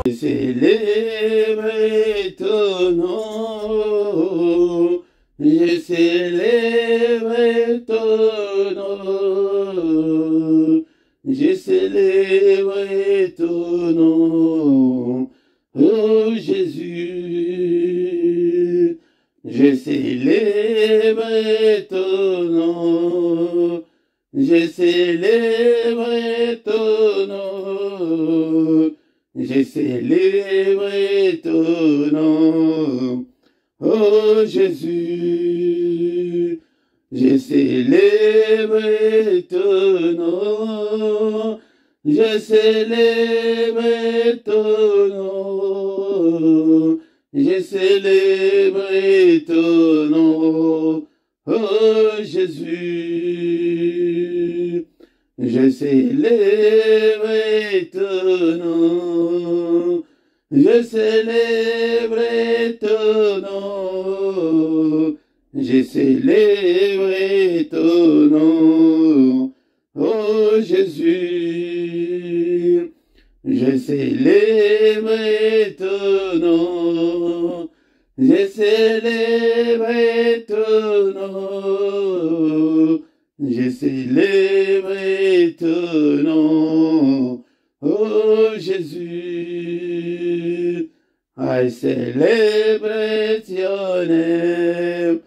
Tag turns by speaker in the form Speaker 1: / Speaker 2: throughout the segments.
Speaker 1: Je célèbre ton nom, je célèbre ton nom, je célèbre ton nom, oh Jésus, je célèbre ton nom, je célèbre ton nom. Je célèbre ton nom, oh Jésus. Je célèbre ton nom, je célèbre ton nom, je célèbre ton nom, oh Jésus. Je célèbre ton nom, je célèbre ton nom, je célèbre ton nom, oh Jésus. Je célèbre ton nom, je célèbre ton nom. Je célèbre ton nom, oh Jésus. I celebrate your name,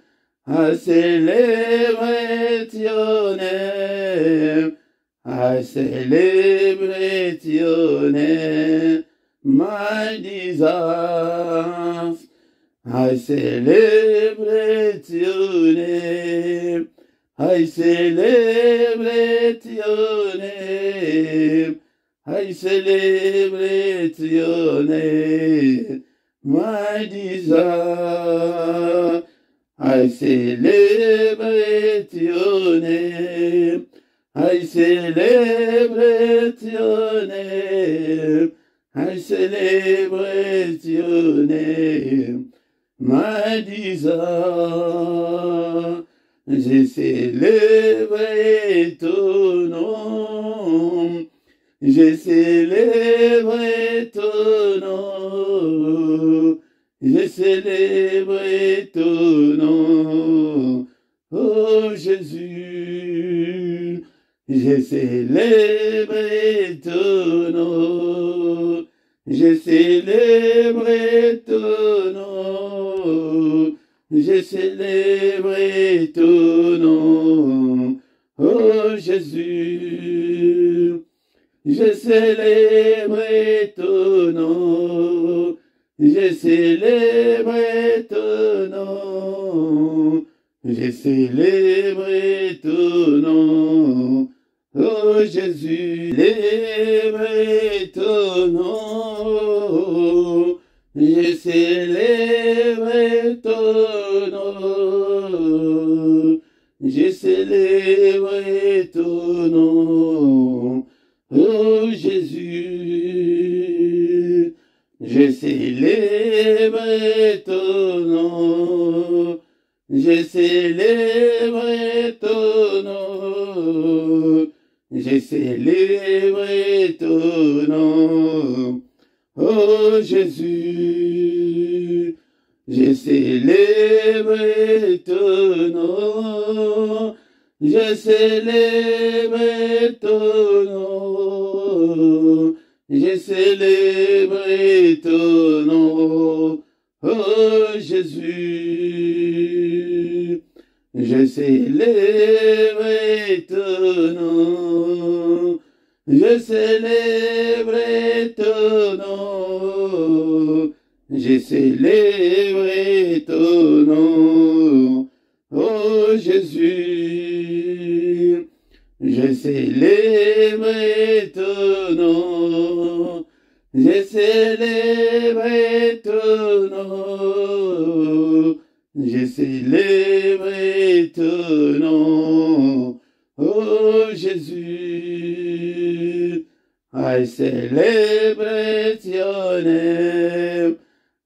Speaker 1: I celebrate your name, I celebrate your name, my desires. I celebrate your name, I celebrate your name, I celebrate your name, my desire. I celebrate your name, I celebrate your name, I celebrate your name, my desire. Je célèbre ton nom, je célèbre ton nom, je célèbre ton nom, oh Jésus. Je célèbre ton nom, je célèbre ton nom. Je célèbre ton nom, oh Jésus. Je célèbre ton nom, je célèbre ton nom, je célèbre ton nom, oh Jésus. Célèbre ton nom, je célèbre ton nom, je célèbre ton nom, oh Jésus. Je célèbre ton nom, je célèbre ton nom, je célèbre ton nom, oh Jésus. Je célèbre ton nom, je célèbre ton nom, je célèbre ton nom, oh Jésus. Je célèbre ton nom, je célèbre ton nom, je célèbre ton nom, oh Jésus. Je célèbre ton nom, je célèbre ton nom, je célèbre ton nom, oh Jésus. I celebrate your name,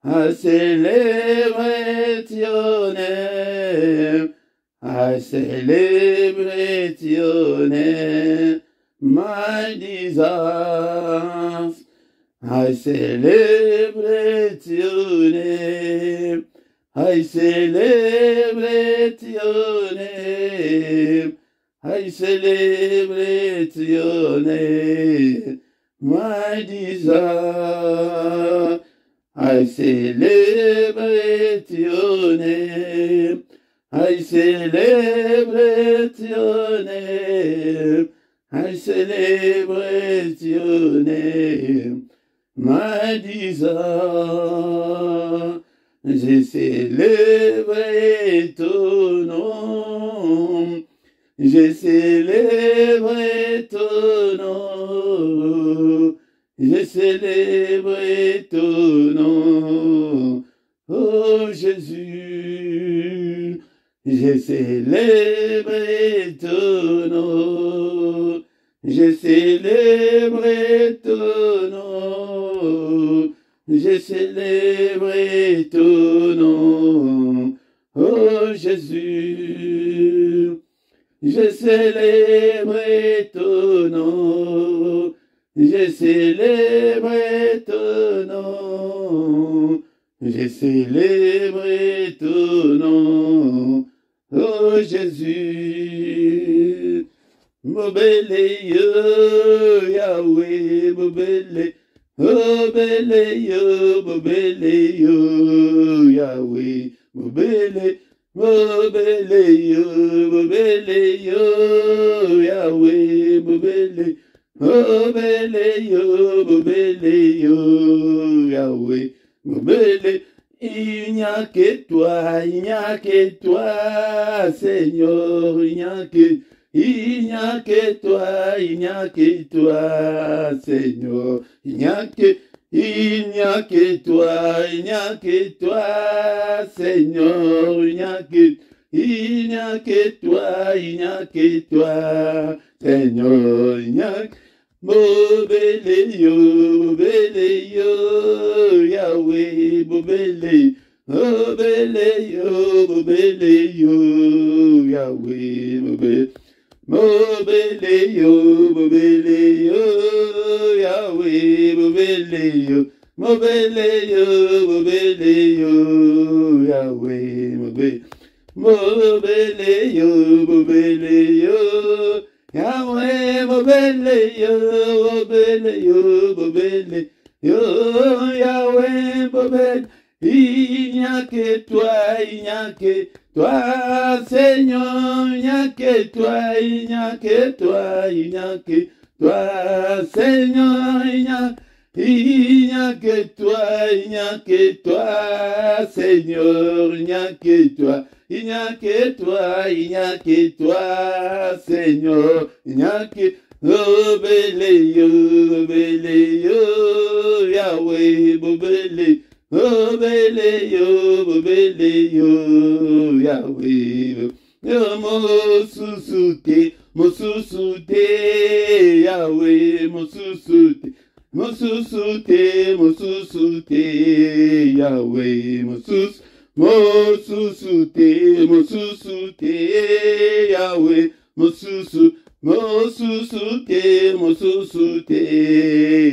Speaker 1: I celebrate your name, I celebrate your name, my desires. I celebrate your name. I celebrate your name. I celebrate your name. My desire. I celebrate your name. I celebrate your name. I celebrate your name. My desire. Je célèbre ton nom. Je célèbre ton nom. Je célèbre ton nom. Oh Jésus. Je célèbre ton nom. Je célèbre ton nom. Je célèbre ton nom, oh Jésus. Je célèbre ton nom, je célèbre ton nom, je célèbre ton nom, oh Jésus. Mobile Yahweh, mobile. Mobile yo, Yahweh, mobile yo, Yahweh, mobile yo, Yahweh, mobile. Il n'y a que toi, Seigneur, il n'y a que toi, Seigneur. Il n'y a que toi, Seigneur. Il n'y a que toi, Seigneur. Il n'y a que mobile yo, Yahweh, mobile yo, Yahweh, mobile. Mobile yo, Yahweh, mobile yo, Yahweh, mobile yo, Yahweh, mobile yo, Yahweh, mobile. Il n'y a que toi, Seigneur, il n'y a que toi, Seigneur, il n'y a que toi, Seigneur, il n'y a que toi, Seigneur, il n'y a que mobile yo, Yahweh, mobile. Mobile yo, Yahweh. Mo susute, Yahweh, mo susute, Yahweh, mo susute, Yahweh, mo susute,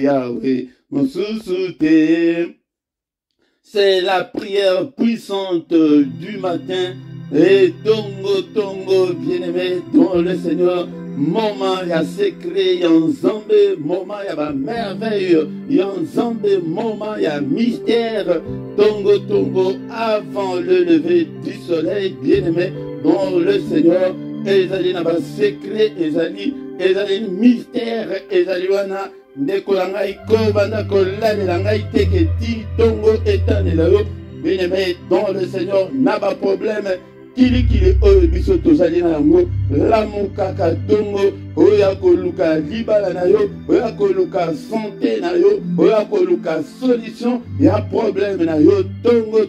Speaker 1: Yahweh, mo susute. C'est la prière puissante du matin. Et Tongo, bien-aimé, dans le Seigneur, moment ya secret, ya nzambe, moment ya merveille, ya nzambe, moment ya mystère. Tongo, avant le lever du soleil, bien-aimé, dans le Seigneur, ezali na ba secret, ezali mystère, ezali wana. Ndeko ngai ko banda ko lalela ngai teke ti tongo etanela yo bien-aimé dans le Seigneur n'a pas problème kilikili oyo biso tozali na yango lamu kaka tongo oya koluka libala na yo oya koluka santé na yo oya koluka solution ya problème na yo tongo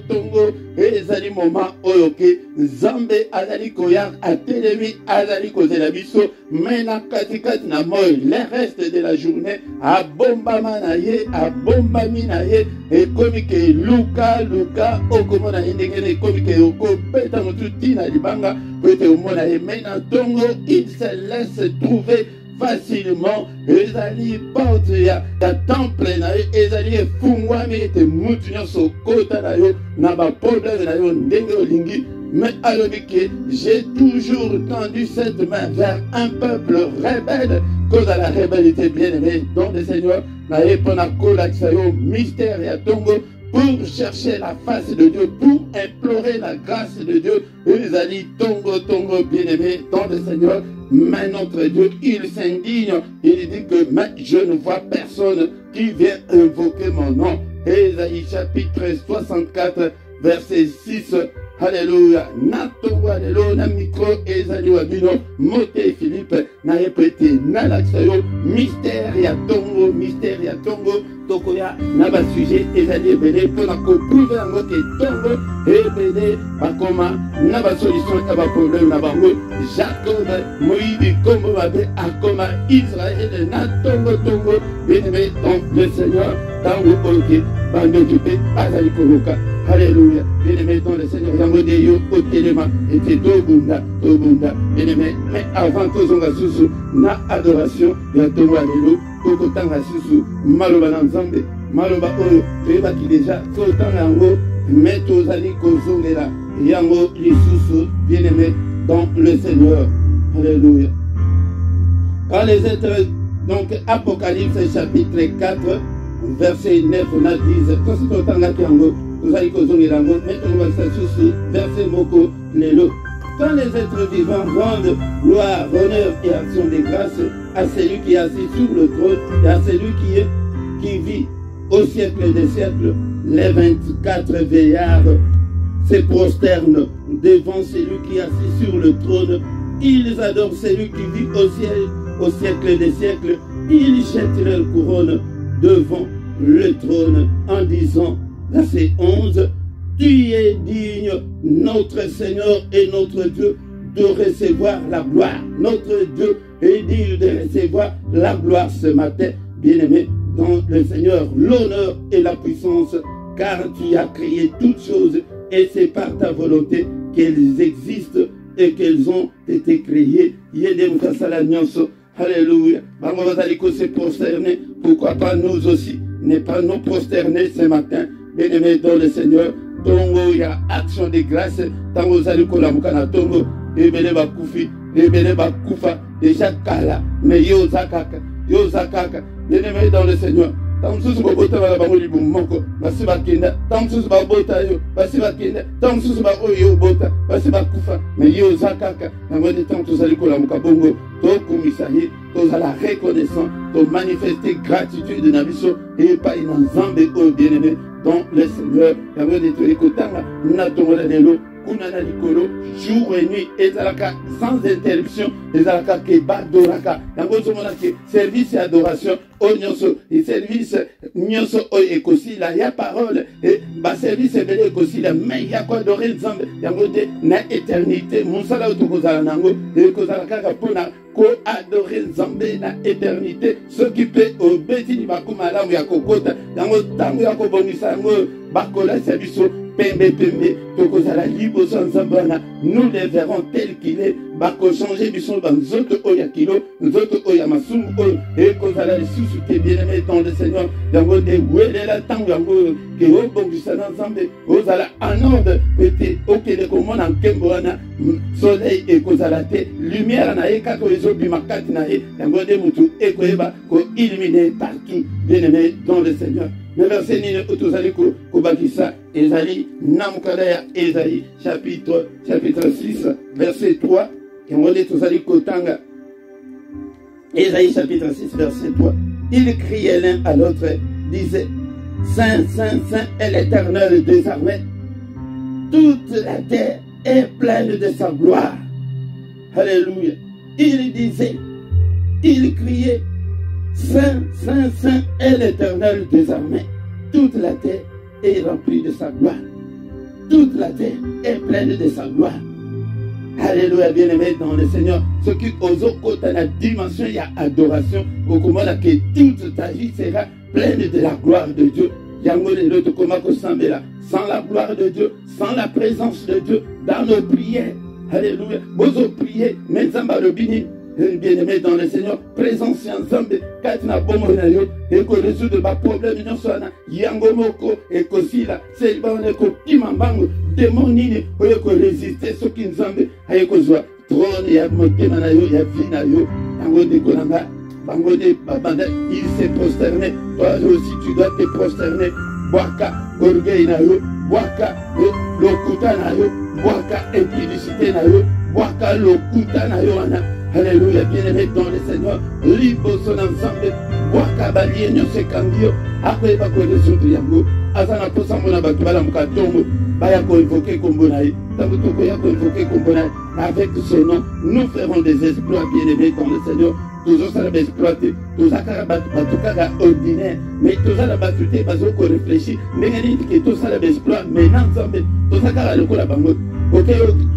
Speaker 1: ezali moment oyo ke Nzambe azali koya atelemi azali kozela biso mena katikati na moi le reste de la journée abombama na ye abombami na ye ekomi ke luka okomona ye ndenge ekomi ke okobeta motu tina libanga po ete omona ye mena tongo il se laisse trouver facilement. Ezali porte ya temple na yo ezali efungwami ete mutu nyonso kota na yo na baproblème na yo ndenge olingi. Mais alors que j'ai toujours tendu cette main vers un peuple rebelle, cause à la rébellité bien-aimée, dont le Seigneur n'a pas la mystère et à Tongo, pour chercher la face de Dieu, pour implorer la grâce de Dieu. Ils ont dit Tongo, Tongo, bien-aimé, dont le Seigneur, mais notre Dieu, il s'indigne, il dit que je ne vois personne qui vient invoquer mon nom. Ésaïe chapitre 64, verset 6. Alléluia. Natongo alléluia na micro ezali wabino mote Philippe na répété na laksayo mystère ya tongo tokoya na ba sujet ezali ebele pona ko prouver yango ke tongo ebele bakoma na ba solution ya ba problème na bango. Jacob Moïse kombo babe akoma Israël na tongo bien-aimé donc le Seigneur tango oke bando tupe azali koloka. Alléluia. Bien-aimé dans le Seigneur, Yamodeyo, Otelema, et Tobunda, bien-aimé, mais avant que on susu, na adoration, Yato Alléluia, Okotanga susu, Maloba Nanzambe, Maloba Oyo, Teba qui déjà, Kotanga Yango, Metozali Kozongela, Yango Lisusu, bien-aimé dans le Seigneur. Alléluia. Quand les êtres, donc Apocalypse chapitre 4, verset 9, on a dit, quand c'est Kotanga Yango, verset Moko Lelo. Quand les êtres vivants rendent gloire, honneur et action de grâce à celui qui est assis sur le trône et à celui qui vit au siècle des siècles, les 24 veillards se prosternent devant celui qui est assis sur le trône. Ils adorent celui qui vit au siècle des siècles. Ils jettent leur couronne devant le trône en disant, verset 11, tu es digne, notre Seigneur et notre Dieu, de recevoir la gloire. Notre Dieu est digne de recevoir la gloire ce matin, bien-aimé, dans le Seigneur, l'honneur et la puissance, car tu as créé toutes choses et c'est par ta volonté qu'elles existent et qu'elles ont été créées. Alléluia. Se prosterner, pourquoi pas nous aussi, ne pas nous prosterner ce matin. Bien-aimé dans le Seigneur, Tongo, il y a action de grâce. Tango Zaliko la Mukana Tongo, Ebele Bakufi, Ebele Bakufa, déjà Kala, mais Yo Zakaka, bien-aimé dans le Seigneur. Tamsus Bobota va la Bamoli Bumoko, Basiba Kenda, Tamsus Babota Yo, Basiba Kenda, Tamsus Baoyo Bota, Basiba Kufa, mais Yo Zakaka, dans le temps, tous Zaliko la Mukabongo, To Kumisahi, tous à la reconnaissance, to manifester gratitude de Nabiso, et pas une ensemble, bien-aimé. Dans le Seigneur, il y avait des trucs jour et nuit, et sans interruption, service et adoration, et service, il y a parole, et service et belle mais il y a quoi adorer ensemble, il y a na éternité, mon salaire de Kozanango, et Kozalaka ko adorer Nzambe na éternité, s'occuper au bêtis du Bakumala ou Yakokota, dans le temps Yakobonisango, Bakola Sabiso, Pembe, Tokozala Libo Sanzambana, nous les verrons tel qu'il est, Bako changer du son dans Zoto Oyakilo, Zoto Oyamasum, et Kozala sous tes bien-aimés dans le Seigneur, dans le de Wélela Tangango, que au Bongisana Nzambe, Ozala en ordre, petit, ok, de commande en Kemboana, soleil et Kozalate, lumière na Ekato et Zobimakati nae, dans le de Moutou, et Koeba, ko illuminé partout, bien-aimés dans le Seigneur. Le verset Nine Otozaliku Kobakisa, Esaïe, Namkalea, Esaïe, chapitre 6, verset 3, et on lit Tozaliku Tanga. Esaïe, chapitre 6, verset 3. Ils criaient l'un à l'autre, disaient, Saint, Saint, Saint est l'Éternel des armées. Toute la terre est pleine de sa gloire. Alléluia. Ils disaient, ils criaient, Saint, Saint, Saint est l'Éternel des armées. Toute la terre est remplie de sa gloire. Toute la terre est pleine de sa gloire. Alléluia, bien-aimé dans le Seigneur. Ce qui aux autres, dans la dimension, il y a adoration. Au comment que toute ta vie sera pleine de la gloire de Dieu. Sans la gloire de Dieu, sans la présence de Dieu, dans nos prières. Alléluia. Vous priez, mais ça m'a le bini. bien-aimé dans le Seigneur, présence ensemble, katina bomo na yo, et que résoudre ma problème, non soit yango moko, et que si là, c'est bon, et que kimambango, démon nini, et que résister, ce qui nous ambe, et que soit trône, ya motema na yo, ya vie na yo, yango de kolanga, bango de babanda, il s'est prosterné, toi aussi tu dois te prosterner, boaka, orgueil na yo, boaka, lokuta na yo, boaka, impudicité na yo, boaka, lokuta na yo, ana. Alléluia, bien-aimé dans le Seigneur, libre son ensemble, boaka, balie, nyo se kambio, après bako de soute yango, azana posa mona bakibala mukatongo, baya ko invoquer kombonaï, tango toko ya ko invoquer kombonaï, avec ce nom, nous ferons des exploits, bien-aimés dans le Seigneur. Toujours ça va exploiter, tout ça va ordinaire, mais tout ça va battuter parce qu'on réfléchit, mais que tout ça va exploiter, mais non, tout ça va le coup la banque. Ok,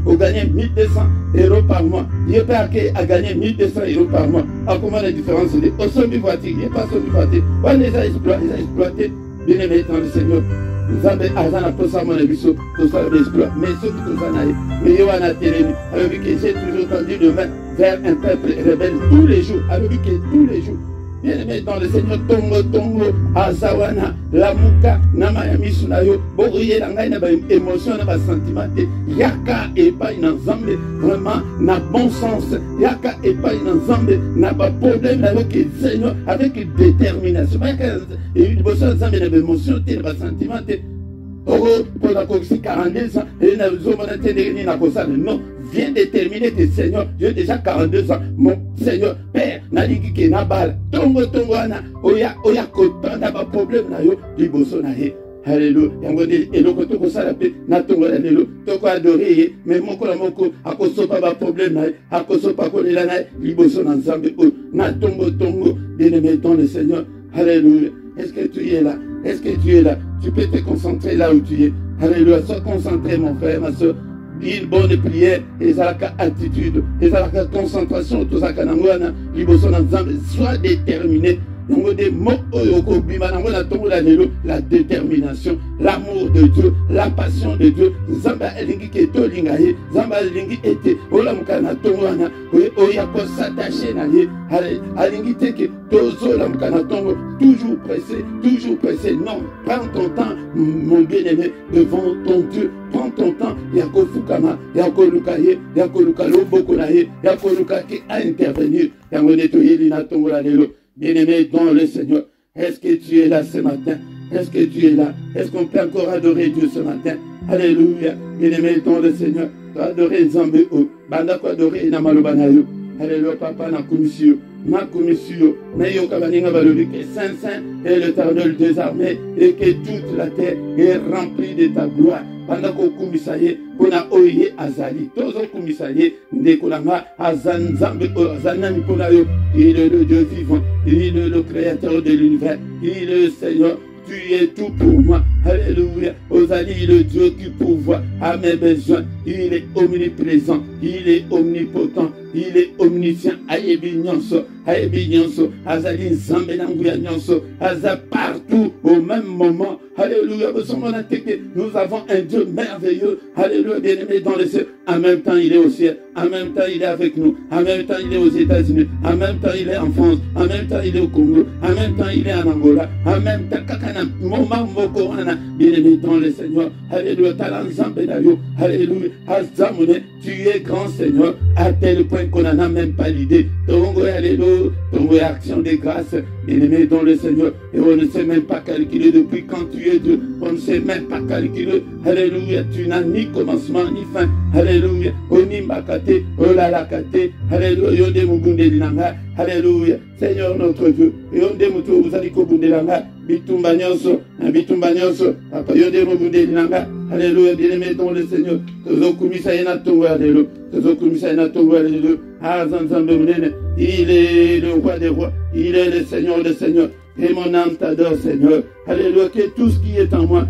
Speaker 1: on gagne 1200 € par mois. Il n'y a pas à gagner 1200 € par mois. Alors, comment la différence est au sommet voiture, il n'y a pas sommet voiture. On les a exploités, bien aimé dans le Seigneur. Nous avons azana posa mon biso, tout ça va exploiter. Mais ceux qui sont en mais il y a un télémi. Alors que j'ai toujours tendu de main vers un peuple rebelle tous les jours. Alors que tous les jours. Bien aimé dans le Seigneur, Tongo, Azawana, Lamuka, Namayami Sunayo, Bouriye, Langaï, n'a pas émotion, n'a pas sentiment, Yaka et pas une ensemble, vraiment, n'a bon sens, Yaka et pas une ensemble, n'a pas problème avec le Seigneur, avec détermination. Et une bonne ensemble, n'a pas émotion, n'a pas sentiment, pour la coxie 42 ans, et n'a pas non. Viens déterminer tes seigneurs. J'ai déjà 42 ans. Mon Seigneur, Père, Naliki ke Nabal, Tongo ana, Oya Kotan, n'a pas problème na yo, Liboso na he. Alléluia. Yangode, et le koto ko salape, na tongo la lelo, toko adoré, mais moko la moko, akoso pas problème na, akoso pas kolela na, Liboso na nzambe, na tongo, bien-aimé dans le Seigneur. Alléluia. Est-ce que tu es là? Est-ce que tu es là? Tu peux te concentrer là où tu es. Alléluia. Sois concentré, mon frère, ma soeur. Une bonne prière, et ça la attitude, et ça la concentration, tout ça, sois déterminé. La détermination, l'amour de Dieu, la passion de Dieu. Zamba elingi keto lingaye, Zamba elingi ete, ola mukana tongwana, oya ko s'attacher na ye, alingi teke tozo la mukana tongo, toujours pressé. Non, prends ton temps, mon bien-aimé, devant ton Dieu. Prends ton temps, yako fukama, yako lukaye, yako lukalo bokonaye, yako lukake à intervenir. Yango netoye lina tongo la lelo. Bien-aimé dans le Seigneur, est-ce que tu es là ce matin? Est-ce que tu es là? Est-ce qu'on peut encore adorer Dieu ce matin? Alléluia. Bien-aimé dans le Seigneur, tu as adoré Nzambe o. Banda ko adoré na malobanayo. Alléluia, papa na commission. Ma commission, mais yo kabaninga balobi que Saint est l'Éternel des armées et que toute la terre est remplie de ta gloire. Pendant qu'on kumisaye, qu'on a oye azali. Tozo kumisaye, ndekolanga azanzambe azanami ponayo. Il est le Dieu vivant, il est le créateur de l'univers, il est le Seigneur. Tu es tout pour moi. Alléluia. Ozali, le Dieu qui pourvoit à mes besoins. Il est omniprésent. Il est omnipotent. Il est omniscient. Ayebi nyonso. Azali nzambe nanguya nyonso. Aza partout au même moment. Alléluia. Nous avons un Dieu merveilleux. Alléluia. Bien-aimé dans le ciel. En même temps, il est au ciel. En même temps, il est avec nous. En même temps, il est aux États-Unis. En même temps, il est en France. En même temps, il est au Congo. En même temps, il est en Angola. En même temps, moment moko wana bien-aimé dans le Seigneur. Alléluia. Alléluia. Azamune, tu es grand Seigneur à tel point qu'on n'en a même pas l'idée. Tongo alléluia. Tongo action de grâce. Bien-aimé dans le Seigneur. Et on ne sait même pas calculer depuis quand tu es Dieu. On ne sait même pas calculer. Alléluia. Tu n'as ni commencement ni fin. Alléluia. Oni makate, olalakate. Alléluia. Yonde mubunde linanga. Alléluia. Seigneur notre Dieu. Yonde mutu uzaliko bunde langa. Bitumba nyonso. Bitumba nyonso. Papa yonde mubunde linanga. Alléluia. Bien-aimé dans le Seigneur. Tozo kumisa yena tongo alléluia. Tozo kumisa yena tongo alléluia. Azanzambe munene. Il est le roi des rois. Il est le Seigneur des seigneurs. Et mon âme t'adore, Seigneur. Alléluia. Que tout ce qui est en moi,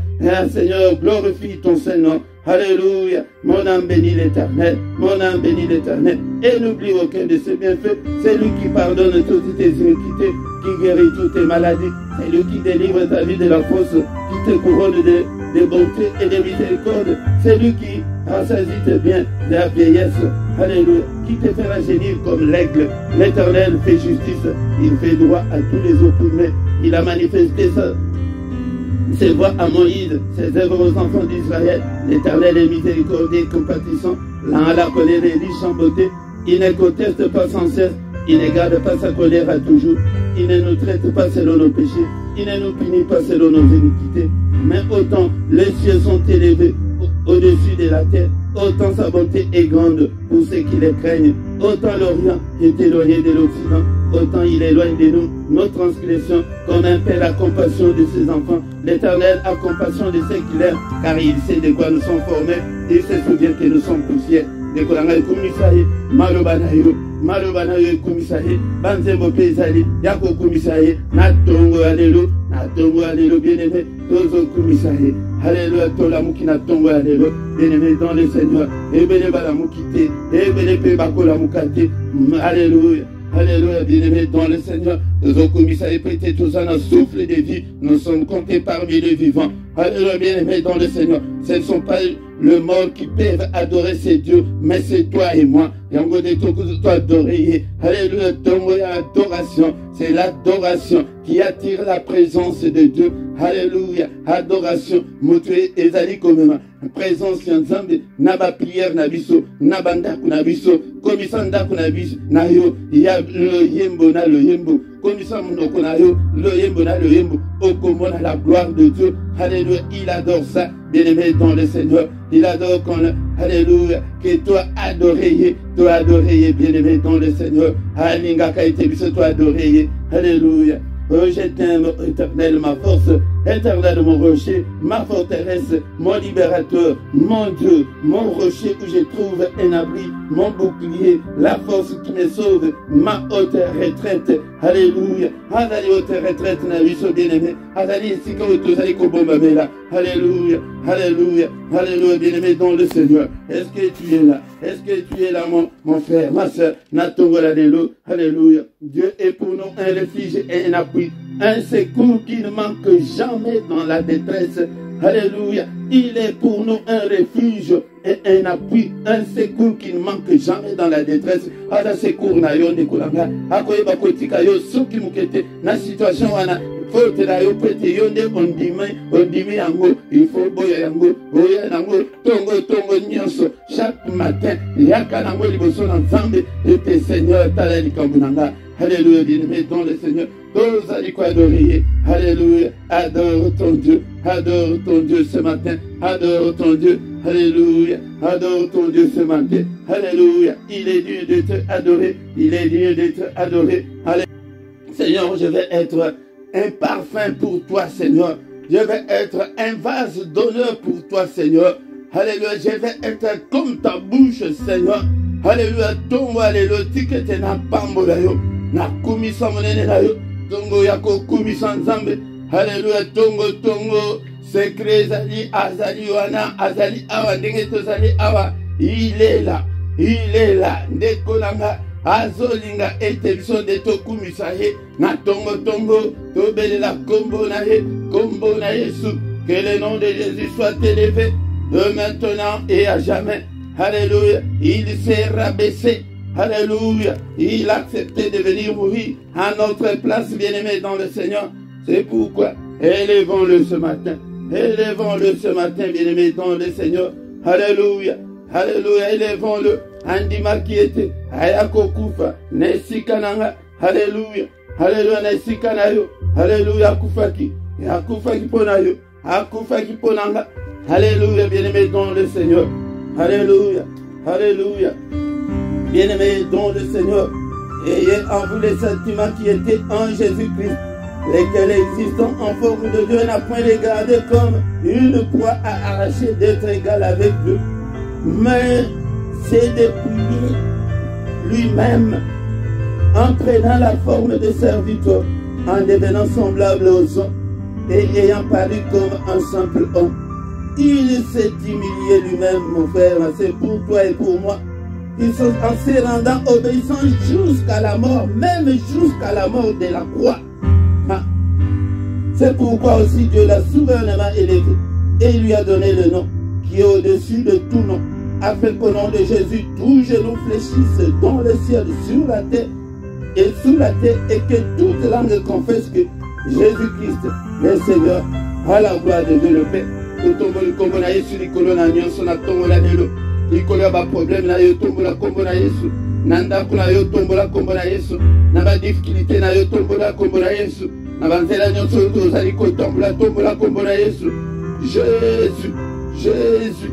Speaker 1: Seigneur, glorifie ton Seigneur. Alléluia. Mon âme bénit l'Éternel. Mon âme bénit l'Éternel. Et n'oublie aucun de ses bienfaits. C'est lui qui pardonne toutes tes iniquités, qui guérit toutes tes maladies. C'est lui qui délivre ta vie de la fosse, qui te couronne de bonté et de miséricorde. C'est lui qui rassasie tes biens de la vieillesse. Alléluia. Qui te fait rajeunir comme l'aigle. L'Éternel fait justice. Il fait droit à tous les opprimés. Il a manifesté ses voies à Moïse, ses œuvres aux enfants d'Israël. L'Éternel est miséricordieux et compatissant, lent à la colère et riche en beauté. Il ne conteste pas sans cesse, il ne garde pas sa colère à toujours. Il ne nous traite pas selon nos péchés, il ne nous punit pas selon nos iniquités. Mais autant les cieux sont élevés au-dessus de la terre, autant sa bonté est grande pour ceux qui les craignent. Autant l'Orient est éloigné de l'Occident, autant il éloigne de nous nos transgressions, comme un père a compassion de ses enfants. L'Éternel a compassion de ceux qui l'aiment, car il sait de quoi nous sommes formés. Il se souvient que nous sommes poussière. De Kolanga Kumisaye, Malobanayo, Malobanayo Kumisaye, Banzembo Pesali, Yako Kumisaye, Natongo Alelo, bien-aimé, Tozo Kumisaye, Alléluia, Tolamuki Natongo Alelo, bien-aimé dans le Seigneur, Ebele Balamukite, Ebele Pebakola Mukate, Alléluia. Alléluia, bien-aimé dans le Seigneur. Nous avons commis à prêter tous un souffle de vie. Nous sommes comptés parmi les vivants. Alléluia, bien-aimé dans le Seigneur. Ce ne sont pas le mort qui peuvent adorer ces dieux, mais c'est toi et moi. Alléluia, ton adoration. C'est l'adoration qui attire la présence de Dieu. Alléluia, adoration. Moutoué ezali comme présence Nzambe, naba prière nabiso, nabanda kunabiso, komisanda kunabiso, nayo, ya le yembo na le yembo, komisa munoko nayo, le yembo na le yembo, okomona la gloire de Dieu. Alléluia, il adore ça, bien-aimé dans le Seigneur. Il adore qu'on, alléluia, que toi adoré, bien-aimé dans le Seigneur. Alinga kaite biso toi adoré, alléluia. Oh, je t'aime, Éternel, ma force, Éternel, mon rocher, ma forteresse, mon libérateur, mon Dieu, mon rocher où je trouve un abri, mon bouclier, la force qui me sauve, ma haute retraite. Alléluia. Adali haute retraite, na biso bien-aimé. Adali sika otozali kobomamela. Alléluia. Alléluia. Alléluia, bien-aimé dans le Seigneur. Est-ce que tu es là? Est-ce que tu es là, mon frère, ma soeur? Alléluia. Dieu est pour nous un refuge et un appui, un secours qui ne manque jamais dans la détresse. Alléluia. Il est pour nous un refuge et un appui, un secours qui ne manque jamais dans la détresse. Ada secours na yo ne kolanga. Akoyeba kotika yo soki mukete na situation wana. Faut te la yo pete yo nde ondimi yango. Il faut boya yango. Boya yango. Tongo nyonso. Chaque matin, yaka nango liboso na Nzambe et tes Seigneur tala likambunanga. Alléluia, bien-aimé dans le Seigneur. Tous allez quoi adorer. Alléluia. Adore ton Dieu. Adore ton Dieu ce matin. Adore ton Dieu. Alléluia. Adore ton Dieu ce matin. Alléluia. Il est digne de te adorer. Il est digne de te adorer. Alléluia. Seigneur, je vais être un parfum pour toi, Seigneur. Je vais être un vase d'honneur pour toi, Seigneur. Alléluia. Je vais être comme ta bouche, Seigneur. Alléluia. Tongo, alléluia. Tikete na pambola yo. Na kumisa monene na yo. Tongo yako kumisa Nzambe. Alléluia. Tongo. Secret Zali, Azali wana, Azali awa, ndenge tozali awa. Il est là. Ndekolanga, azolinga ete biso de tokumisa ye. Na tongo, tobelela kombo na Yesu. Que le nom de Jésus soit élevé, de maintenant et à jamais. Alléluia. Il s'est rabaissé. Alléluia. Il a accepté de venir mourir à notre place, bien-aimé dans le Seigneur. C'est pourquoi élevons-le ce matin. Élevons-le ce matin, bien-aimé dans le Seigneur. Alléluia. Alléluia. Élevons-le. Andima qui était. Ayako kufa. Nesikananga. Alléluia. Alléluia. Nesikanayo. Alléluia. Akufaki. Akufaki ponayo. Akufaki ponanga. Alléluia. Bien-aimé dans le Seigneur. Alléluia. Alléluia. Bien-aimés dans le Seigneur, ayez en vous les sentiments qui étaient en Jésus-Christ, lesquels existant en forme de Dieu n'a point les gardé comme une proie à arracher d'être égal avec Dieu, mais c'est dépouillé lui-même en prenant la forme de serviteur, en devenant semblable aux hommes et ayant paru comme un simple homme. il s'est humilié lui-même, mon frère, c'est pour toi et pour moi. Il s'en s'est rendant obéissant jusqu'à la mort, même jusqu'à la mort de la croix. C'est pourquoi aussi Dieu l'a souverainement élevé et il lui a donné le nom qui est au-dessus de tout nom, afin qu'au nom de Jésus, tout genou fléchisse dans le ciel, sur la terre et sous la terre, et que toute langue confesse que Jésus-Christ est Seigneur, à la gloire de Dieu le Père. Totombo le combo na Yesu likolo na nyonso na tongo la lelo likolo ya ba problème na yo tombo la kombo na Yesu nanda kuna yo tombo la kombo na Yesu na ba difficulté na yo tombo la kombo na Yesu na banzela nyonso tozali ko tombo la kombo na Yesu. Jésus, Jésus,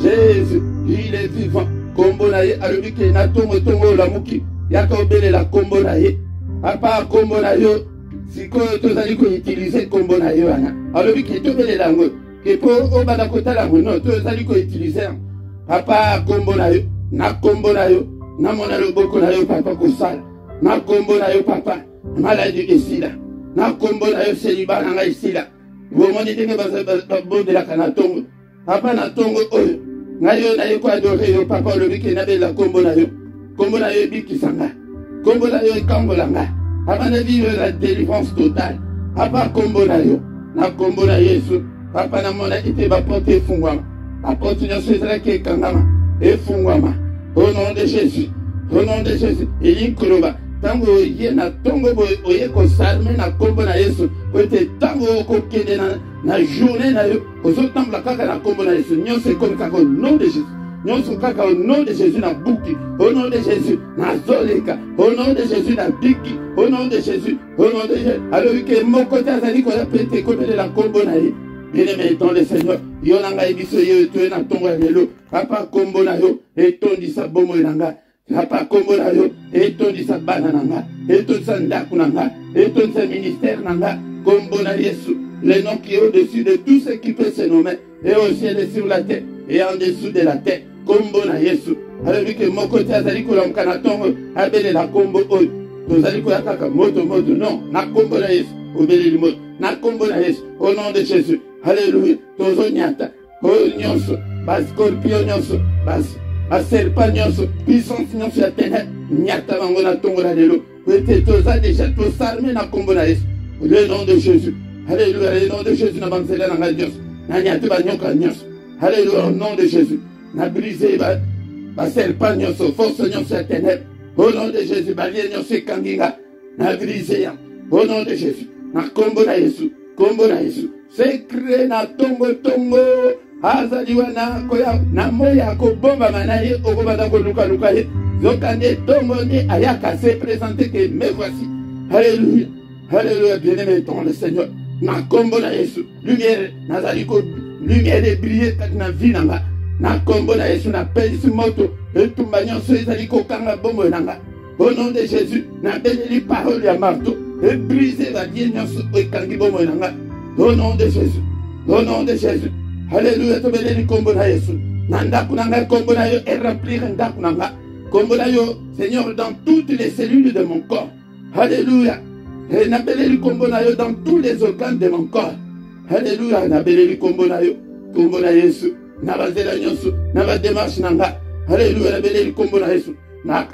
Speaker 1: Jésus, il est vivant. Kombo na ye alobi ke na tongo la muki yaka obele la kombo na ye apa kombo na yo sikoyo tozali ko utiliser kombo na yo wana alobi ke tobele lango que pour au bas côté la mono, tous les alliés utiliser. Papa kombo na yo, na kombo na yo, na mona le boko na yo papa kosala, na kombo na yo papa, maladie ici là, na kombo na yo célibat na ici là. Vous m'avez dit que vous bon de la canatongo, papa na tongo oyo, na yo quoi adorer yo papa le biki na la kombo na yo biki sanga, kombo na yo kambo langa, papa na vivre la délivrance totale, papa kombo na kombo na Yesu. Papa na mona ite ba porte fungwama. Apporte nyonso ezala ke kangama e fungwama. Au nom de Jésus. Au nom de Jésus. Eli koloba. Tango ye na tongo boye oye ko salme na kombo na Yesu. Ote tango ko kende na journée na yo. Ozo tambla kaka na kombo na Yesu. Nyonso ekomi kaka au nom de Jésus. Nyonso kaka au nom de Jésus na buki. Au nom de Jésus na zoleka. Au nom de Jésus na biki. Au nom de Jésus. Au nom de Jésus. Alors que mon côté azali ko la pete ko de la kombo na ye. Bien-aimé dans le Seigneur, yo nanga ebiso yo to na tongo ya lelo, papa kombo na yo etondi sa bomo nanga, papa kombo na yo etondi sa bana nanga, etondi sa ndaku nanga, etondi sa ministère nanga, kombo na Yesu, le nom qui est au-dessus de tout ce qui peut se nommer, et au ciel et sur la terre, et en dessous de la terre, kombo na Yesu. Alors que mon côté azali ko lamka na tongo, abele la kombo oyo, tozali ko yakaka moto non, na kombo na Yesu, obele li moto, na kombo na Yesu, au nom de Jésus. Alléluia. Tozo nyata. Oh nyonso. Bas scorpion nyonso. Bas serpent nyonso. Puissance nyonso ya ténèbres. Nyata bango na tongo la lelo. Peut-être toza déjà to s'armer na kombo na Yesu. Le nom de Jésus. Alléluia. Le nom de Jésus na banzela na nyonso. Na nyata ba nyoka nyonso. Alléluia. Au nom de Jésus. Na brisé ba serpent nyonso. Force nyonso ya ténèbres. Au nom de Jésus. Ba lien nyonso kanginga. Na brisé. Au nom de Jésus. Na kombo na Yesu. Kombo na Yesu. Secret na tongo azaliwa na koya na moya ko bomba manaye okobata ko luka ye zokande tongo ni ayaka se présenter que me voici. Alléluia. Alléluia. Bien-aimé dans le Seigneur. Na kombo na Yesu. Lumière nazali ko lumière de briller kati na vie nanga. Na kombo na Yesu na pelisi moto etumba nyonso ezali ko kanga bombo nanga. Au nom de Jésus, na beleli parole ya marteau et briser la vie nyonso ekangi bombo nanga. Au nom de Jésus. Au nom de Jésus. Alléluia. Tobeleli kombo na Yesu. Nanda kunanga kombo na yo et remplir nda kunanga. Kombo na yo, Seigneur, dans toutes les cellules de mon corps. Alléluia. Et nabeleli kombo na yo dans tous les organes de mon corps. Alléluia. Nabeleli kombo na yo. Kombo na Yesu. Nabazela nyonso. Naba démarche nanga. Alléluia. Nabeleli kombo na Yesu.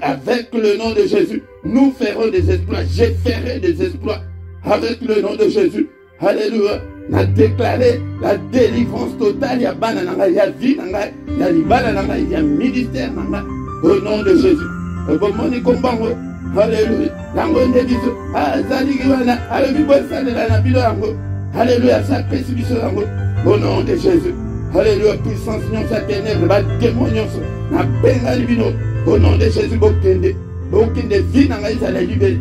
Speaker 1: Avec le nom de Jésus, nous ferons des exploits. Je ferai des exploits. Avec le nom de Jésus. Alléluia. Na déclaré la délivrance totale. Il y a banana, il y a vie, il y a libana, il y a ministère. Au nom de Jésus. Alléluia. Alléluia. Au nom de Jésus. Alléluia. Puissance, non, sa ténèbre, la démon, na benga libino. Au nom de Jésus, bokende. Bokende, vie, n'a la libéré.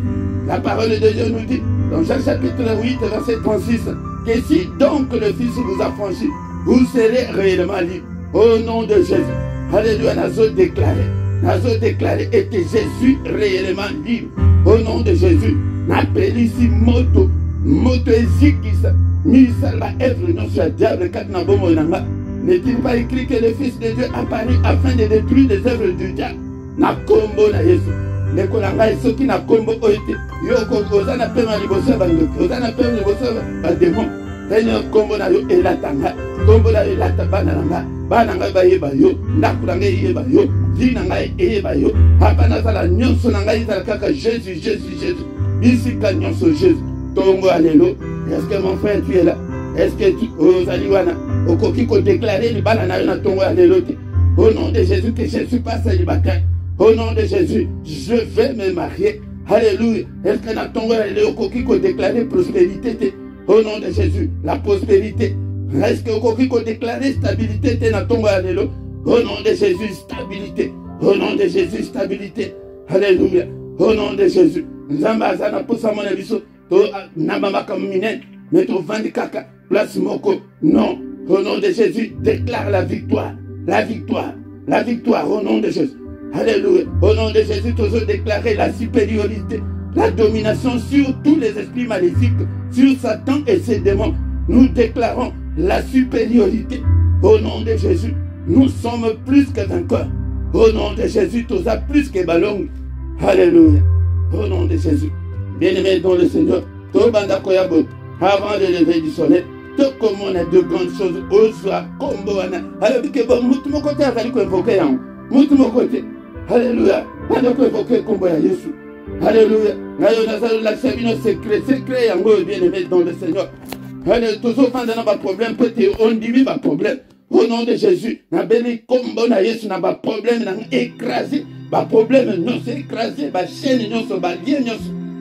Speaker 1: La parole de Dieu nous dit, dans Jean chapitre 8, verset 36, que si donc le Fils vous a franchi, vous serez réellement libre. Au nom de Jésus. Alléluia. Nazo déclaré, et que Jésus réellement libre. Au nom de Jésus. N'appelle ici moto ezikisa. Misala œuvre non sur le diable kat na bomo nanga. N'est-il pas écrit que le Fils de Dieu apparu afin de détruire les œuvres du diable? Na kombo na Yesu. Nekolanga soki na kombo oite. Yo ko ozana pema liboso bandoki. Ozana pema liboso ba démon. Seigneur, kombo na yo elatanga, kombo na yo elata bana nanga ba yeba yo, ndaku na ngai yeba yo, vi na ngai yeba yo, hapana sala nyonso na ngai sala kaka Jésus. Ici ka nyonso Jésus. Tongo alelo. Est-ce que mon frère tu es là? Est-ce que tu ozaliwana okoki ko déclarer le bana na yo na tongo alelo? Au nom de Jésus, que je ne suis pas célibataire. Au nom de Jésus, je vais me marier. Alléluia. Est-ce que dans tongo alelo okoki ko déclarer prospérité? Au nom de Jésus, la prospérité. Est-ce que okoki ko déclarer stabilité dans tongo alelo? Au nom de Jésus, stabilité. Au nom de Jésus, stabilité. Alléluia. Au nom de Jésus. Nzamba azana posa mona biso to nabamba kamine mais to vandi kaka place moko. Non. Au nom de Jésus, déclare la victoire. La victoire. La victoire au nom de Jésus. Alléluia. Au nom de Jésus, tu as déclaré la supériorité, la domination sur tous les esprits maléfiques, sur Satan et ses démons. Nous déclarons la supériorité. Au nom de Jésus, nous sommes plus que vainqueurs. Au nom de Jésus, tu as plus que ballon. Alléluia. Au nom de Jésus. Bien-aimé dans le Seigneur, avant de lever du soleil, tout comme on a de grandes choses au soir, comme on a. Alors, que bon, mon côté a fallu invoquer. Mon côté. Alléluia. On a invoqué comme Jésus. Alléluia. La sabine secret, bien-aimé dans le Seigneur. Alléluia. Toujours quand on a un problème, peut-être on dit un problème. Au nom de Jésus, na beli kombo na Yesu na ba problème na écrasé, ba problème non c'est écrasé, ba chaîne non so ba lien non.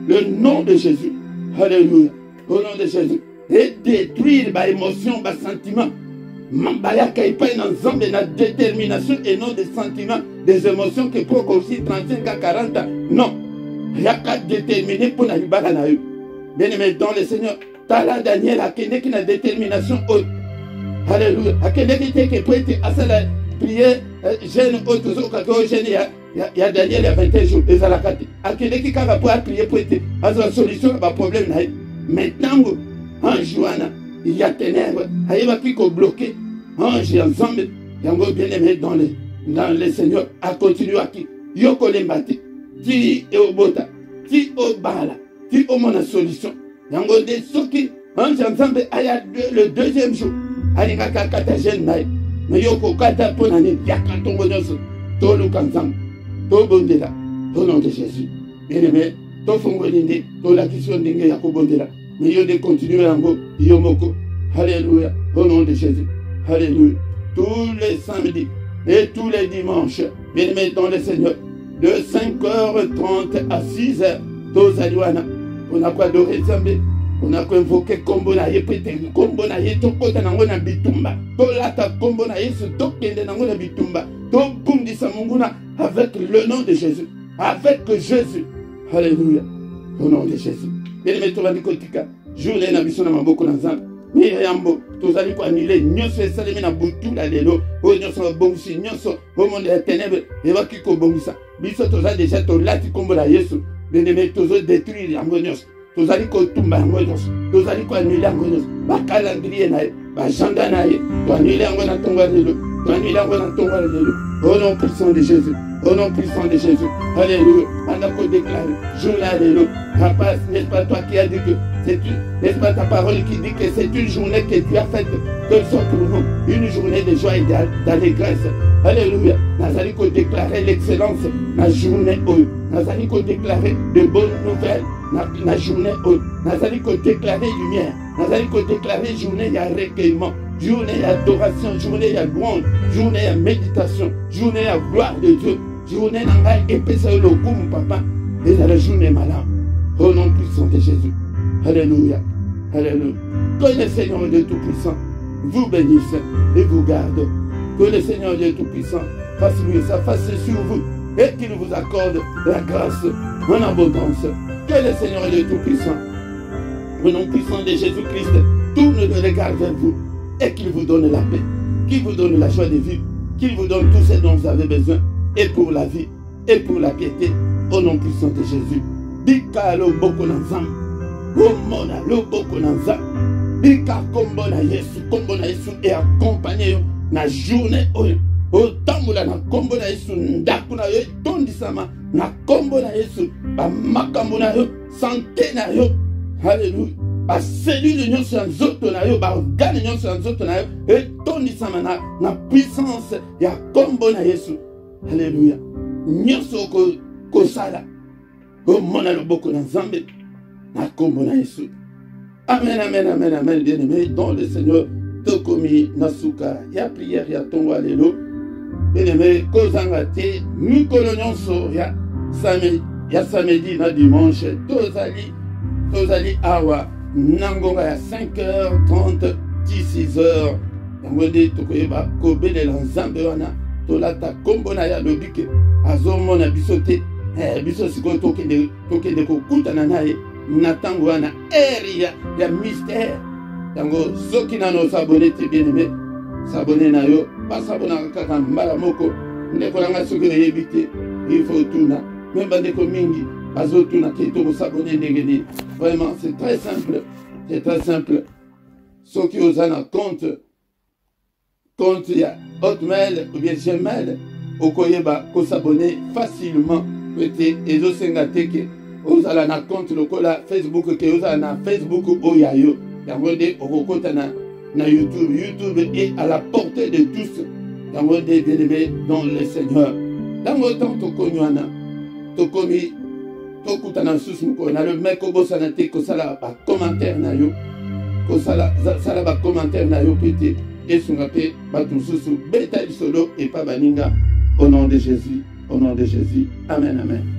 Speaker 1: Le nom de Jésus. Alléluia. Au nom de Jésus. Et détruire ba émotion, ba sentiment. Mambaya kaipa na nzambe na détermination et non des sentiments, des émotions que pour aussi 35 à 40 ans. Non. Il y a qu'à déterminer pour na libala na eux. Bien-aimé dans le Seigneur, tala Daniel a qui na détermination haute. Alléluia. À quel était que peut être à la prière, jeune autre jeune, il y a Daniel il y a 21 jours, et ça l'a caté. À quel était qu'il va pouvoir prier pour être à la solution à problème. Maintenant, en Joanna, il y a ténèbres, il va qui bloqué, ange ensemble, il y a un bien-aimé dans le Seigneur, à continuer à qui. Yoko lembate, ti et au bota, ti au bala, ti au mon solution. Il y a un des ceux qui, ange ensemble, il y a le deuxième jour. Alinga kata jeune naï mais yoko kata ponane yakato bonyoso to lukanzam to bondela au nom de Jésus bien-aimé to fongolinde to la question dingue yako bondela mais yo de continuer yango yo moko. Alléluia. Au nom de Jésus. Alléluia. Tous les samedis et tous les dimanches, bien-aimé dans le Seigneur, de 5h30 à 6h to zaliwana on a quoi adorer Zambé. On a invoqué kombo na ye pete kombo na ye to kota nango na bitumba to lata kombo na ye se to kende nango na bitumba to bundisa munguna avec le nom de Jésus, avec Jésus. Alléluia. Au nom de Jésus. Bien aimé to la dikotika journée na biso na maboko na Nzambe mais yambo to zali ko annuler nyonso esalemi na butu la lelo o nyonso bongisi nyonso au monde des ténèbres et va ki ko bongisa biso to za déjà to lati kombo na Yesu. Bien aimé to zo détruire yango nyonso. Tous allez tumba ngonos, tous allez annuler ngonos, ba calendrier na, ba agenda na, to annuler ngona tonga lelo, to annuler ngona tonga lelo. Au nom puissant de Jésus, au nom puissant de Jésus. Alléluia. On a qu'à déclarer, journée lelo. Papa, n'est-ce pas toi qui as dit que c'est une, n'est-ce pas ta parole qui dit que c'est une journée que Dieu a faite, que soit pour nous, une journée de joie et d'allégresse. Alléluia. Nous allons déclarer l'excellence, la journée haute. Nous allons déclarer de bonnes nouvelles. La journée haute, nous allons déclarer lumière, nous allons déclarer journée de recueillement, journée d'adoration, journée de louange, journée de méditation, journée de gloire de Dieu, journée de épaisseur le coup, mon papa, et dans la journée malade, au nom puissant de Jésus. Alléluia, alléluia. Que le Seigneur Dieu Tout-Puissant vous bénisse et vous garde. Que le Seigneur Dieu Tout-Puissant fasse lui sa face sur vous et qu'il vous accorde la grâce en abondance. Que le Seigneur Dieu Tout-Puissant, au nom puissant de Jésus-Christ, tourne le regard vers vous et qu'il vous donne la paix, qu'il vous donne la joie de vivre, qu'il vous donne tout ce dont vous avez besoin, et pour la vie, et pour la piété, au nom puissant de Jésus. Bika lo boko na nzambe, omona lo boko na nzambe, bika kombo na Yesu et accompagné na journée oyo. Otambola na kombo na Yesu ndaku na yo tondisama na kombo na Yesu ba makambo na yo santé na yo. Alléluia. baselule nyonso ya nzoto na yo, baorgane nyonso ya nzoto na yo, etondisama na puissance ya kombo na Yesu. Alléluia. Nyonso kosala omona loboko na Nzambe na kombo na Yesu. Amen, amen, amen, amen, bien-aimé, dans le Seigneur, tokomi nasuka, ya prière, ya tongo, alléluia. Bien-aimé, kozanga te, mikolo nyonso, ya samedi na dimanche, tozali awa, nangonga ya 5h30, 16h, yango nde tokoyeba kobelela Nzambe wana, tolata kombo na ya lobike, azomona biso te, biso sikoyo tokende kokutana naye, na tango wana eri ya mystère. Tango soki nano sabone te bien-aimé, sabone na yo, pas sabona kaka mbala moko, ndeko nanga soki oyebi te, il faut tuna. Même bandeko mingi, bazo tuna te to sabone ndenge nini. Vraiment, c'est très simple. C'est très simple. Soki ozana compte ya Hotmail ou bien Gmail, okoyeba ko s'abonner facilement. Peut-être ezo senga teke ozala na compte lokola Facebook ke ozala na Facebook oyayo. Yango nde okokota na YouTube. YouTube est à la portée de tous. Yango nde bien-aimé dans le Seigneur. Yango tant tokonywana tokomi tokutana susu ko na le meko bosana te ko sala ba commentaire na yo. Ko sala ba commentaire na yo pete esunga pe ba tususu beta solo et pas baninga au nom de Jésus. Au nom de Jésus. Amen, amen.